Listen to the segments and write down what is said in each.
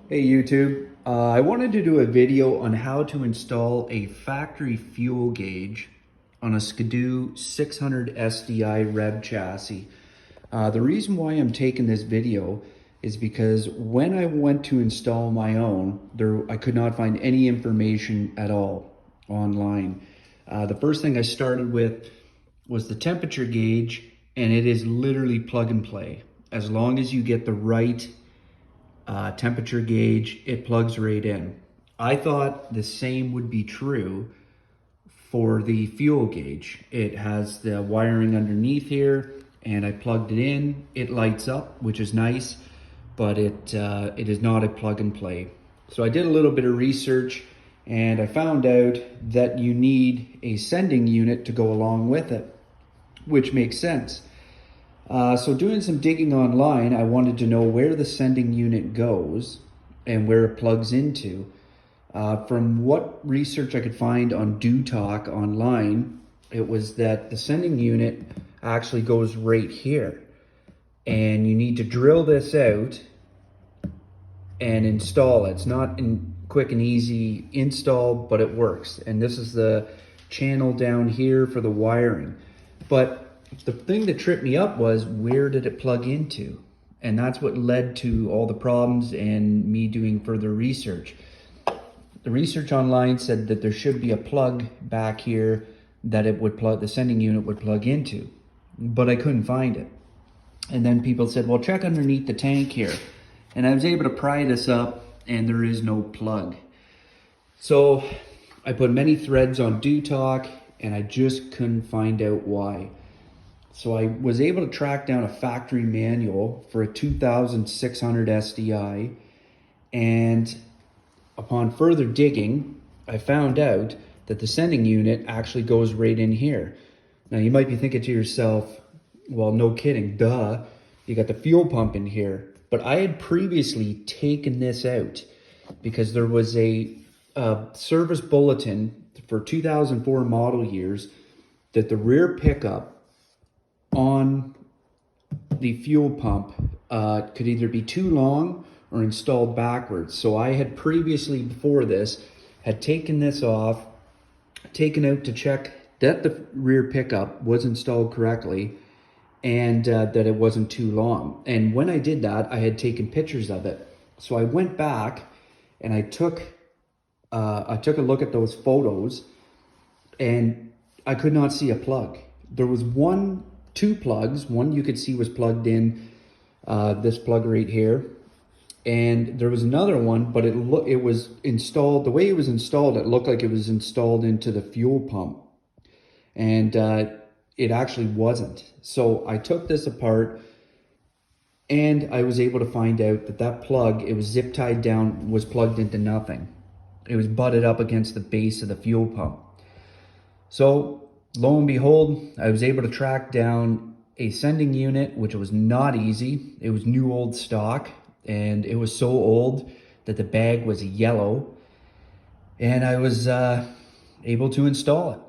Hey YouTube, I wanted to do a video on how to install a factory fuel gauge on a Skidoo 600 SDI Rev chassis. The reason why I'm taking this video is because when I went to install my own, I could not find any information at all online. The first thing I started with was the temperature gauge, and it is literally plug and play. As long as you get the right temperature gauge, it plugs right in. I thought the same would be true for the fuel gauge. It has the wiring underneath here, and I plugged it in. It lights up, which is nice, but it is not a plug and play. So I did a little bit of research, and I found out that you need a sending unit to go along with it, which makes sense. So doing some digging online, I wanted to know where the sending unit goes and where it plugs into. From what research I could find on Do Talk online, it was that the sending unit actually goes right here. And you need to drill this out and install it. It's not a quick and easy install, but it works. And this is the channel down here for the wiring. But the thing that tripped me up was, where did it plug into? And that's what led to all the problems and me doing further research. The research online said that there should be a plug back here that it would plug, the sending unit would plug into, but I couldn't find it. And then people said, well, check underneath the tank here. And I was able to pry this up, and there is no plug. So I put many threads on Do Talk, and I just couldn't find out why. So I was able to track down a factory manual for a 2600 SDI, and upon further digging, I found out that the sending unit actually goes right in here. Now you might be thinking to yourself, well, no kidding, duh, you got the fuel pump in here. But I had previously taken this out because there was a service bulletin for 2004 model years that the rear pickup on the fuel pump could either be too long or installed backwards. So I had previously, before this, had taken this off, taken out to check that the rear pickup was installed correctly, and that it wasn't too long. And when I did that, I had taken pictures of it. So I went back and I took a look at those photos, and I could not see a plug. There was two plugs. One you could see was plugged in, this plug right here, and there was another one, but it was installed, the way it was installed, it looked like it was installed into the fuel pump, and it actually wasn't. So I took this apart, and I was able to find out that that plug, it was zip tied down, was plugged into nothing. It was butted up against the base of the fuel pump. So lo and behold, I was able to track down a sending unit, which was not easy. It was new old stock, and it was so old that the bag was yellow, and I was able to install it.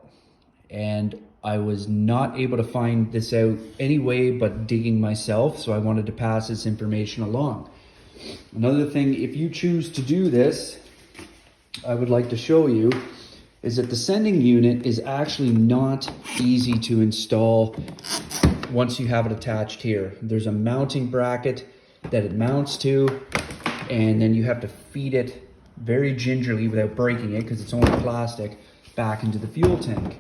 And I was not able to find this out anyway but digging myself, so I wanted to pass this information along. Another thing, if you choose to do this, I would like to show you is that the sending unit is actually not easy to install once you have it attached here. There's a mounting bracket that it mounts to, and then you have to feed it very gingerly without breaking it, because it's only plastic, back into the fuel tank.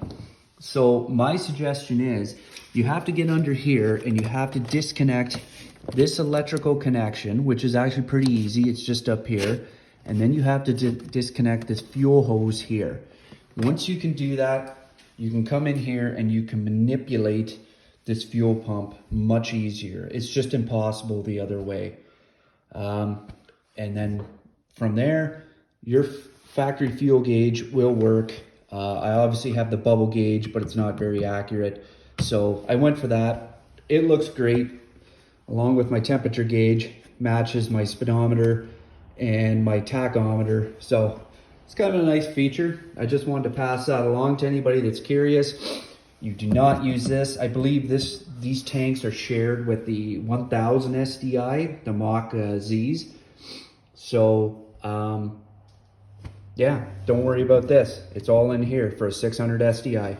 So my suggestion is you have to get under here and you have to disconnect this electrical connection, which is actually pretty easy. It's just up here. And then you have to disconnect this fuel hose here. Once you can do that, you can come in here and you can manipulate this fuel pump much easier. It's just impossible the other way. And then from there, your factory fuel gauge will work. I obviously have the bubble gauge, but it's not very accurate. So I went for that. It looks great, along with my temperature gauge, matches my speedometer and my tachometer. So it's kind of a nice feature. I just wanted to pass that along to anybody that's curious. You do not use this. I believe these tanks are shared with the 1000 SDI, the Mach Zs. So, yeah, don't worry about this. It's all in here for a 600 SDI.